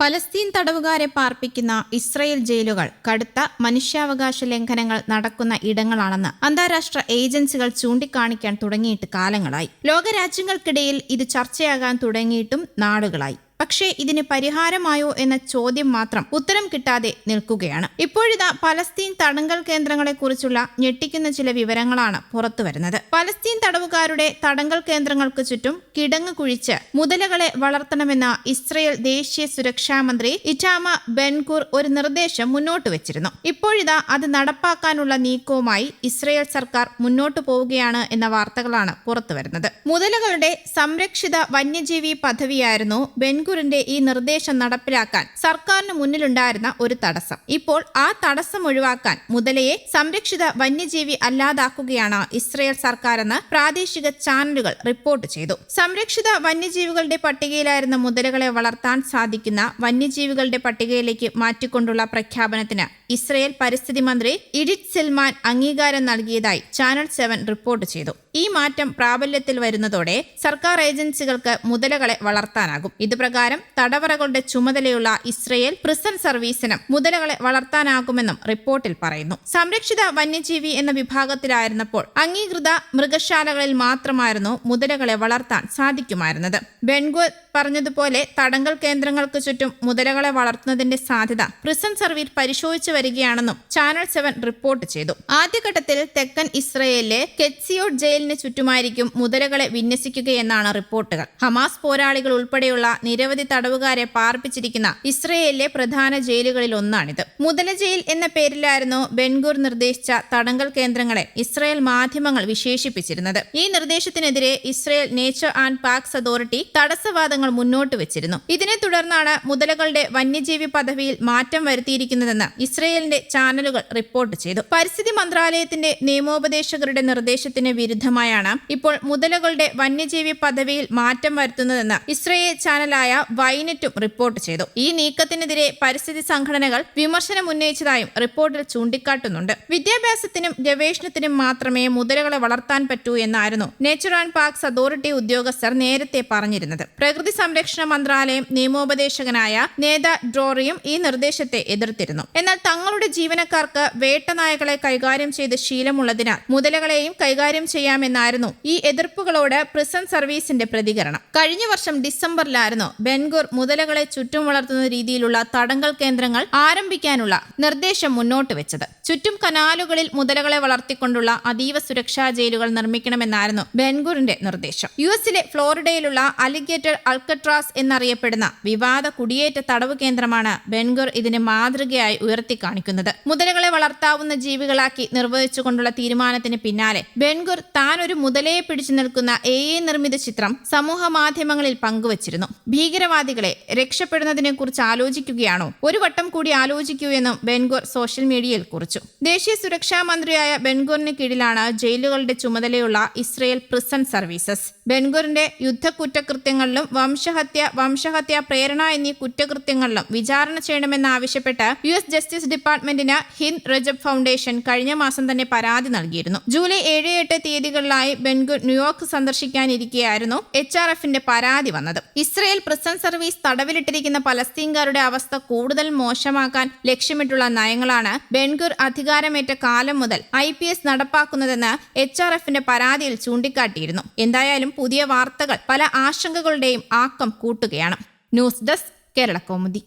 Palestine തടവുകാരെ പാർപ്പിക്കുന്ന Israel ജയിലുകൾ കടുത്ത മനുഷ്യാവകാശ ലംഘനങ്ങൾ നടക്കുന്ന ഇടങ്ങളാണെന്ന് അന്താരാഷ്ട്ര ഏജൻസികൾ ചൂണ്ടിക്കാണിക്കാൻ തുടങ്ങിയിട്ട് കാലങ്ങളായി. ലോകരാജ്യങ്ങൾക്കിടയിൽ ഇത് ചർച്ചയാകാൻ തുടങ്ങിയിട്ടും നാളുകളായി. പക്ഷേ ഇതിന് പരിഹാരമായോ എന്ന ചോദ്യം മാത്രം ഉത്തരം കിട്ടാതെ നിൽക്കുകയാണ്. ഇപ്പോഴിതാ പലസ്തീൻ തടങ്കൽ കേന്ദ്രങ്ങളെക്കുറിച്ചുള്ള ഞെട്ടിക്കുന്ന ചില വിവരങ്ങളാണ് പുറത്തുവരുന്നത്. പലസ്തീൻ തടവുകാരുടെ തടങ്കൽ കേന്ദ്രങ്ങൾക്ക് ചുറ്റും കിടങ്ങ് കുഴിച്ച് മുതലകളെ വളർത്തണമെന്ന ഇസ്രയേൽ ദേശീയ സുരക്ഷാ മന്ത്രി ഇറ്റാമ ബെൻഗുർ ഒരു നിർദ്ദേശം മുന്നോട്ട് വെച്ചിരുന്നു. ഇപ്പോഴിതാ അത് നടപ്പാക്കാനുള്ള നീക്കവുമായി ഇസ്രയേൽ സർക്കാർ മുന്നോട്ടു പോവുകയാണ് എന്ന വാർത്തകളാണ് പുറത്തുവരുന്നത്. മുതലകളുടെ സംരക്ഷിത വന്യജീവി പദവിയായിരുന്നു ബെൻഗുറിന്റെ ഈ നിർദ്ദേശം നടപ്പിലാക്കാൻ സർക്കാരിന് മുന്നിലുണ്ടായിരുന്ന ഒരു തടസ്സം. ഇപ്പോൾ ആ തടസ്സം ഒഴിവാക്കാൻ മുതലയെ സംരക്ഷിത വന്യജീവി അല്ലാതാക്കുകയാണ് ഇസ്രയേൽ സർക്കാരെന്ന് പ്രാദേശിക ചാനലുകൾ റിപ്പോർട്ട് ചെയ്തു. സംരക്ഷിത വന്യജീവികളുടെ പട്ടികയിലായിരുന്ന മുതലകളെ വളർത്താൻ സാധിക്കുന്ന വന്യജീവികളുടെ പട്ടികയിലേക്ക് മാറ്റിക്കൊണ്ടുള്ള പ്രഖ്യാപനത്തിന് ഇസ്രയേൽ പരിസ്ഥിതി മന്ത്രി ഇഡിറ്റ് സിൽമാൻ അംഗീകാരം നൽകിയതായി ചാനൽ 7 റിപ്പോർട്ട് ചെയ്തു. ഈ മാറ്റം പ്രാബല്യത്തിൽ വരുന്നതോടെ സർക്കാർ ഏജൻസികൾക്ക് മുതലകളെ വളർത്താനാകും. ഇതുപ്രകാരം തടവറകളുടെ ചുമതലയുള്ള ഇസ്രയേൽ പ്രിസൺ സർവീസിനും മുതലകളെ വളർത്താനാകുമെന്നും റിപ്പോർട്ടിൽ പറയുന്നു. സംരക്ഷിത വന്യജീവി എന്ന വിഭാഗത്തിലായിരുന്നപ്പോൾ അംഗീകൃത മൃഗശാലകളിൽ മാത്രമായിരുന്നു മുതലകളെ വളർത്താൻ സാധിക്കുമായിരുന്നത്. ബെൻഗുർ പറഞ്ഞതുപോലെ തടങ്കൽ കേന്ദ്രങ്ങൾക്ക് ചുറ്റും മുതലകളെ വളർത്തുന്നതിന്റെ സാധ്യത പ്രിസൺ സർവീസ് പരിശോധിച്ചു വരികയാണെന്നും ചാനൽ 7 റിപ്പോർട്ട് ചെയ്തു. ആദ്യഘട്ടത്തിൽ തെക്കൻ ഇസ്രയേലിലെ കെറ്റ്സിയോട്ട് ജയിലിന് ചുറ്റുമായിരിക്കും മുതലകളെ വിന്യസിക്കുകയെന്നാണ് റിപ്പോർട്ടുകൾ. ഹമാസ് പോരാളികൾ ഉൾപ്പെടെയുള്ള നിരവധി തടവുകാരെ പാർപ്പിച്ചിരിക്കുന്ന ഇസ്രയേലിലെ പ്രധാന ജയിലുകളിൽ ഒന്നാണിത്. മുതല ജയിൽ എന്ന പേരിലായിരുന്നു ബെൻഗുർ നിർദ്ദേശിച്ച തടങ്കൽ കേന്ദ്രങ്ങളെ ഇസ്രയേൽ മാധ്യമങ്ങൾ വിശേഷിപ്പിച്ചിരുന്നത്. ഈ നിർദ്ദേശത്തിനെതിരെ Israel nature and parks authority തടസ്സവാദങ്ങൾ മുന്നോട്ട് വെച്ചിരുന്നു. ഇതിനെ തുടർന്നാണ് മുതലകളുടെ വന്യജീവി പദവിയിൽ മാറ്റം വരുത്തിയിരിക്കുന്നതെന്ന് ഇസ്രയേലിന്റെ ചാനലുകൾ റിപ്പോർട്ട് ചെയ്തു. പരിസ്ഥിതി മന്ത്രാലയത്തിന്റെ നിയമോപദേശകരുടെ നിർദ്ദേശത്തിന് വിരുദ്ധമായാണ് ഇപ്പോൾ മുതലകളുടെ വന്യജീവി പദവിയിൽ മാറ്റം വരുത്തുന്നതെന്ന് ഇസ്രയേൽ ചാനലായ വൈനെറ്റും റിപ്പോർട്ട് ചെയ്തു. ഈ നീക്കത്തിനെതിരെ പരിസ്ഥിതി സംഘടനകൾ വിമർശനം ഉന്നയിച്ചതായും റിപ്പോർട്ടിൽ ചൂണ്ടിക്കാട്ടുന്നുണ്ട്. വിദ്യാഭ്യാസത്തിനും ഗവേഷണത്തിനും മാത്രമേ മുതലകളെ വളർത്താൻ പറ്റൂ എന്നായിരുന്നു നേച്ചർ ആൻഡ് പാർക്സ് അതോറിറ്റി ഉദ്യോഗസ്ഥർ നേരത്തെ പറഞ്ഞിരുന്നത്. പ്രകൃതി സംരക്ഷണ മന്ത്രാലയം നിയമോപദേശകനായ നേത ഡ്രോറിയും ഈ നിർദ്ദേശത്തെ എതിർത്തിരുന്നു. എന്നാൽ തങ്ങളുടെ ജീവനക്കാർക്ക് വേട്ടനായകളെ കൈകാര്യം ചെയ്ത് ശീലമുള്ളതിനാൽ മുതലകളെയും കൈകാര്യം ചെയ്യാമെന്നായിരുന്നു ഈ എതിർപ്പുകളോട് പ്രിസൺ സർവീസിന്റെ പ്രതികരണം. കഴിഞ്ഞ വർഷം ഡിസംബറിലായിരുന്നു ബെൻഗുർ മുതലകളെ ചുറ്റും വളർത്തുന്ന രീതിയിലുള്ള തടങ്കൽ കേന്ദ്രങ്ങൾ ആരംഭിക്കാനുള്ള നിർദ്ദേശം മുന്നോട്ട് വെച്ചത്. ചുറ്റും കനാലുകളിൽ മുതലകളെ വളർത്തിക്കൊണ്ടുള്ള അതീവ സുരക്ഷാ ജയിലുകൾ നിർമ്മിക്കണമെന്നായിരുന്നു ബെൻഗുറിന്റെ നിർദ്ദേശം. യുഎസിലെ ഫ്ലോറിഡയിലുള്ള അലിഗേറ്റർ അൽക്കട്രാസ് എന്നറിയപ്പെടുന്ന വിവാദ കുടിയേറ്റ തടവ് കേന്ദ്രമാണ് ബെൻഗുർ ഇതിന് മാതൃകയായി ഉയർത്തിക്കാണിക്കുന്നത്. മുതലകളെ വളർത്താവുന്ന ജീവികളാക്കി നിർവഹിച്ചുകൊണ്ടുള്ള തീരുമാനത്തിന് പിന്നാലെ ബെൻഗുർ താൻ ഒരു മുതലയെ പിടിച്ചു നിൽക്കുന്ന AI നിർമ്മിത ചിത്രം സമൂഹ മാധ്യമങ്ങളിൽ പങ്കുവച്ചിരുന്നു. ഭീകരവാദികളെ രക്ഷപ്പെടുന്നതിനെ കുറിച്ച് ആലോചിക്കുകയാണോ? ഒരു വട്ടം കൂടി ആലോചിക്കൂ എന്നും ബെൻഗുർ സോഷ്യൽ മീഡിയയിൽ കുറിച്ചു. ദേശീയ സുരക്ഷാ മന്ത്രിയായ ബെൻഗുറിന് കീഴിലാണ് ജയിലുകളുടെ ചുമതലയുള്ള ഇസ്രയേൽ പ്രിസൺ സർവീസസ്. ബെൻഗുറിന്റെ യുദ്ധക്കുറ്റകൃത്യങ്ങളിലും വംശഹത്യ പ്രേരണ എന്നീ കുറ്റകൃത്യങ്ങളിലും വിചാരണ ചെയ്യണമെന്നാവശ്യപ്പെട്ട് US ജസ്റ്റിസ് ഡിപ്പാർട്ട്മെന്റിന് ഹിന്ദ് റജബ് ഫൗണ്ടേഷൻ കഴിഞ്ഞ മാസം തന്നെ പരാതി നൽകിയിരുന്നു. ജൂലൈ 7-8 തീയതികളിലായി ബെൻഗുർ ന്യൂയോർക്ക് സന്ദർശിക്കാനിരിക്കെയായിരുന്നു HRFന്റെ പരാതി വന്നത്. ഇസ്രയേൽ പ്രിസൺ സർവീസ് തടവിലിട്ടിരിക്കുന്ന പലസ്തീൻകാരുടെ അവസ്ഥ കൂടുതൽ മോശമാക്കാൻ ലക്ഷ്യമിട്ടുള്ള നയങ്ങളാണ് ബെൻഗുർ അധികാരമേറ്റ കാലം മുതൽ IPS നടപ്പാക്കുന്നതെന്ന് HRFന്റെ പരാതിയിൽ ചൂണ്ടിക്കാട്ടിയിരുന്നു. എന്തായാലും പുതിയ വാർത്തകൾ പല ആശങ്കകളുടെയും ആക്കം കൂട്ടുകയാണ്. News desk Kerala Kaumudi.